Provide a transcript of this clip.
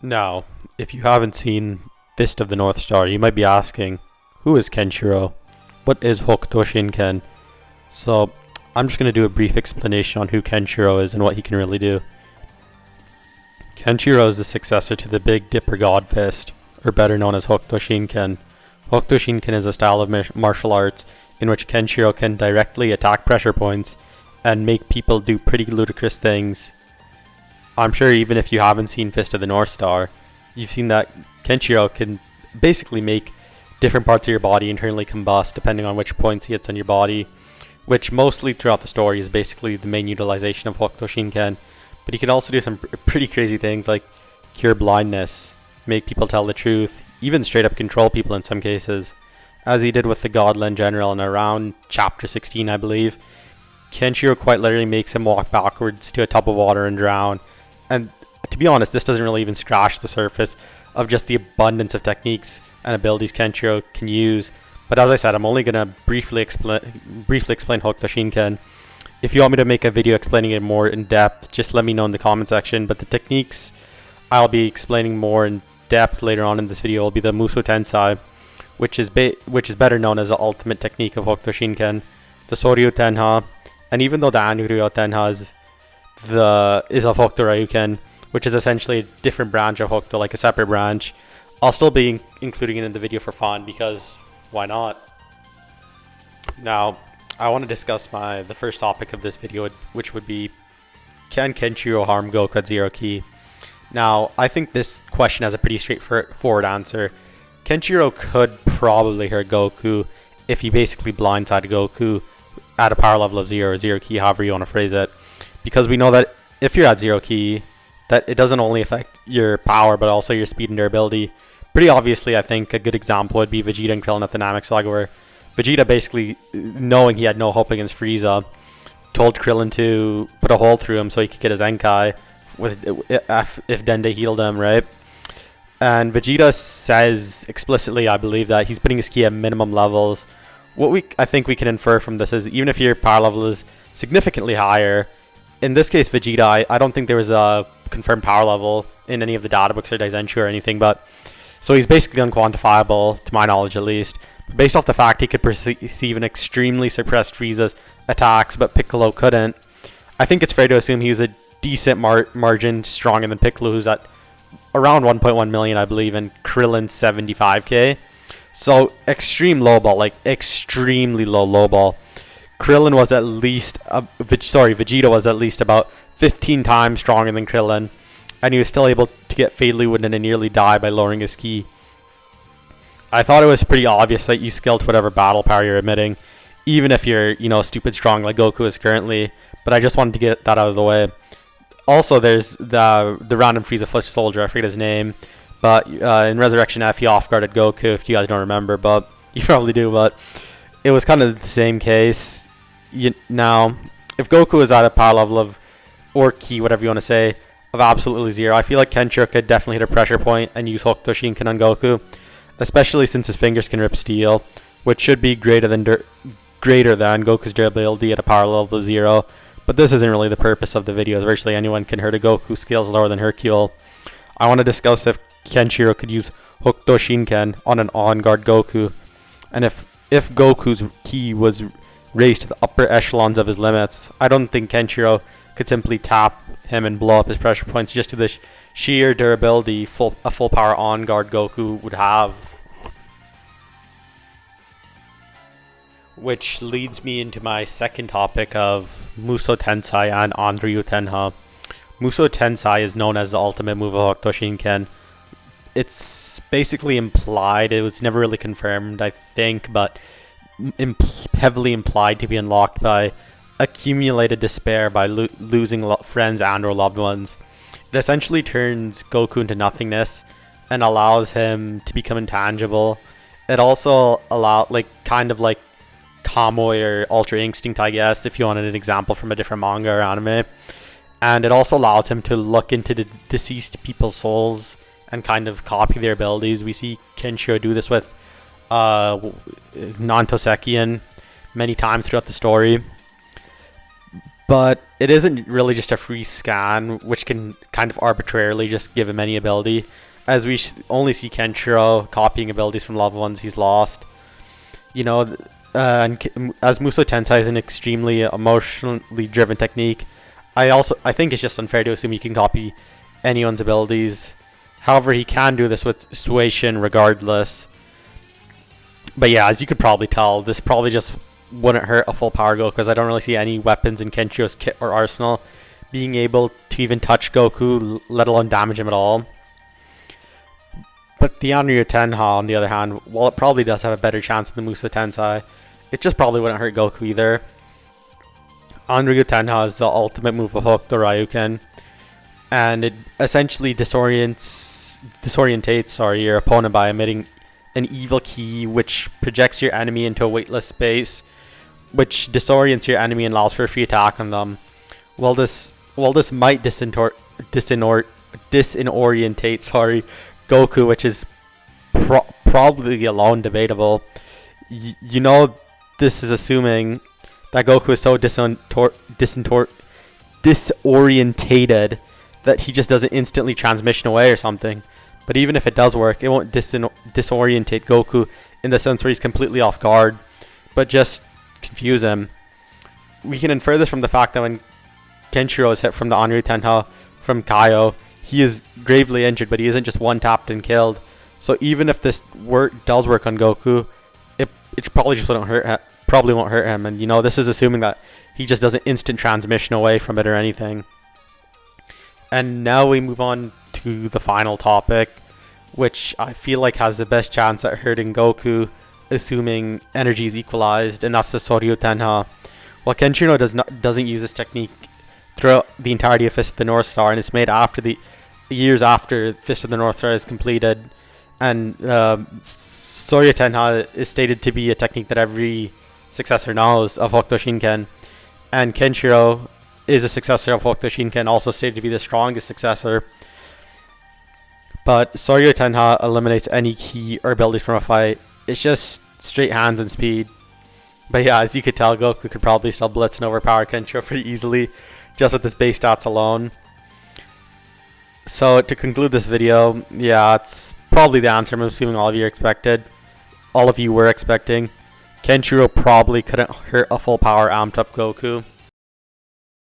Now, if you haven't seen Fist of the North Star, you might be asking, who is Kenshiro? What is Hokuto Shinken? So, I'm just going to do a brief explanation on who Kenshiro is and what he can really do. Kenshiro is the successor to the Big Dipper God Fist, or better known as Hokuto Shinken. Hokuto Shinken is a style of martial arts in which Kenshiro can directly attack pressure points and make people do pretty ludicrous things. I'm sure even if you haven't seen Fist of the North Star, you've seen that Kenshiro can basically make different parts of your body internally combust depending on which points he hits on your body, which mostly throughout the story is basically the main utilization of Hokuto Shinken. But he can also do some pretty crazy things like cure blindness, make people tell the truth, even straight up control people in some cases, as he did with the Godland General in around chapter 16, I believe. Kenshiro quite literally makes him walk backwards to a tub of water and drown. And to be honest, this doesn't really even scratch the surface of just the abundance of techniques and abilities Kenshiro can use. But as I said, I'm only going to briefly explain Hokuto Shinken. If you want me to make a video explaining it more in depth, just let me know in the comment section. But the techniques I'll be explaining more in depth later on in this video will be the Muso Tensai, which is better known as the ultimate technique of Hokuto Shinken, the Soryu Tenha, and even though the Anuryu Tenha is of Hokuto Ryuken, which is essentially a different branch of Hokuto, like a separate branch, I'll still be including it in the video for fun because why not? Now, I want to discuss the first topic of this video, which would be, can Kenshiro harm Goku at Zero Ki? Now, I think this question has a pretty straightforward answer. Kenshiro could probably hurt Goku if he basically blindsided Goku at a power level of 0 or 0 Ki, however you want to phrase it. Because we know that if you're at 0 Ki, that it doesn't only affect your power, but also your speed and durability. Pretty obviously, I think a good example would be Vegeta and Krillin at the Namek Saga, where Vegeta basically, knowing he had no hope against Frieza, told Krillin to put a hole through him so he could get his Enkai if Dende healed him, right? And Vegeta says explicitly, I believe, that he's putting his ki at minimum levels. I think we can infer from this is even if your power level is significantly higher, in this case Vegeta, I don't think there was a confirmed power level in any of the data books or Daizenshu or anything, but so he's basically unquantifiable, to my knowledge at least. Based off the fact he could perceive an extremely suppressed Frieza's attacks, but Piccolo couldn't, I think it's fair to assume he was a decent margin stronger than Piccolo, who's at around 1.1 million, I believe, and Krillin 75k. So extreme low ball, like extremely low ball. Krillin was at least, Vegeta was at least about 15 times stronger than Krillin, and he was still able to get fatally wounded and nearly die by lowering his ki. I thought it was pretty obvious that you scale to whatever battle power you're emitting, even if you're, stupid strong like Goku is currently, but I just wanted to get that out of the way. Also, there's the random Frieza Foot Soldier, I forget his name, but in Resurrection F, he off-guarded Goku, if you guys don't remember, but you probably do, but it was kind of the same case. Now, if Goku is at a power level of, or ki, whatever you want to say, of absolutely 0, I feel like Kenshiro could definitely hit a pressure point and use Hokuto Shinken on Goku, especially since his fingers can rip steel, which should be greater than Goku's durability at a power level of 0. But this isn't really the purpose of the video, as virtually anyone can hurt a Goku scales lower than Hercule. I want to discuss if Kenshiro could use Hokuto Shinken on an on-guard Goku, and if Goku's ki was raised to the upper echelons of his limits, I don't think Kenshiro could simply tap him and blow up his pressure points just to the sheer durability a full power on-guard Goku would have. Which leads me into my second topic of Muso Tensai and Anryu Tenha. Muso Tensai is known as the ultimate move of Hokuto Shinken. It's basically implied, it was never really confirmed, I think, but heavily implied to be unlocked by accumulated despair by losing friends and or loved ones. It essentially turns Goku into nothingness and allows him to become intangible. It also kind of like Kamui or Ultra Instinct, I guess, if you wanted an example from a different manga or anime. And it also allows him to look into the deceased people's souls and kind of copy their abilities. We see Kenshiro do this with Nantosekian many times throughout the story. But it isn't really just a free scan, which can kind of arbitrarily just give him any ability, as we only see Kenshiro copying abilities from level ones he's lost. You know, as Muso Tensei is an extremely emotionally driven technique, I think it's just unfair to assume he can copy anyone's abilities. However, he can do this with Suation regardless. But yeah, as you could probably tell, this probably just wouldn't hurt a full power Goku, because I don't really see any weapons in Kenshiro's kit or arsenal being able to even touch Goku, let alone damage him at all. But the Anryu Tenha, on the other hand, while it probably does have a better chance than the Muso Tensei, it just probably wouldn't hurt Goku either. Anryu Tenha is the ultimate move of Hook, the Ryuken, and it essentially disorientates your opponent by emitting an evil key which projects your enemy into a weightless space, which disorients your enemy and allows for a free attack on them. While this might disorientate Goku, which is probably alone debatable, you know, this is assuming that Goku is so disorientated that he just doesn't instantly transmission away or something. But even if it does work, it won't disorientate Goku in the sense where he's completely off guard, but just confuse him. We can infer this from the fact that when Kenshiro is hit from the Anryu Tenha from Kaio, he is gravely injured, but he isn't just one-tapped and killed. So even if this does work on Goku, it probably just won't hurt him. And you know, this is assuming that he just doesn't instant transmission away from it or anything. And now we move on to the final topic, which I feel like has the best chance at hurting Goku, assuming energy is equalized, and that's the Soryu Tenha. While Kenshiro doesn't use this technique throughout the entirety of Fist of the North Star, and it's made after the years after Fist of the North Star is completed, and Soryu Tenha is stated to be a technique that every successor knows of Hokuto Shinken, and Kenshiro is a successor of Hokuto Shinken, also stated to be the strongest successor. But Soryu Tenha eliminates any key or abilities from a fight. It's just straight hands and speed. But yeah, as you could tell, Goku could probably still blitz and overpower Kenshiro pretty easily, just with his base stats alone. So to conclude this video, yeah, it's probably the answer I'm assuming all of you were expecting. Kenshiro probably couldn't hurt a full power amped up Goku.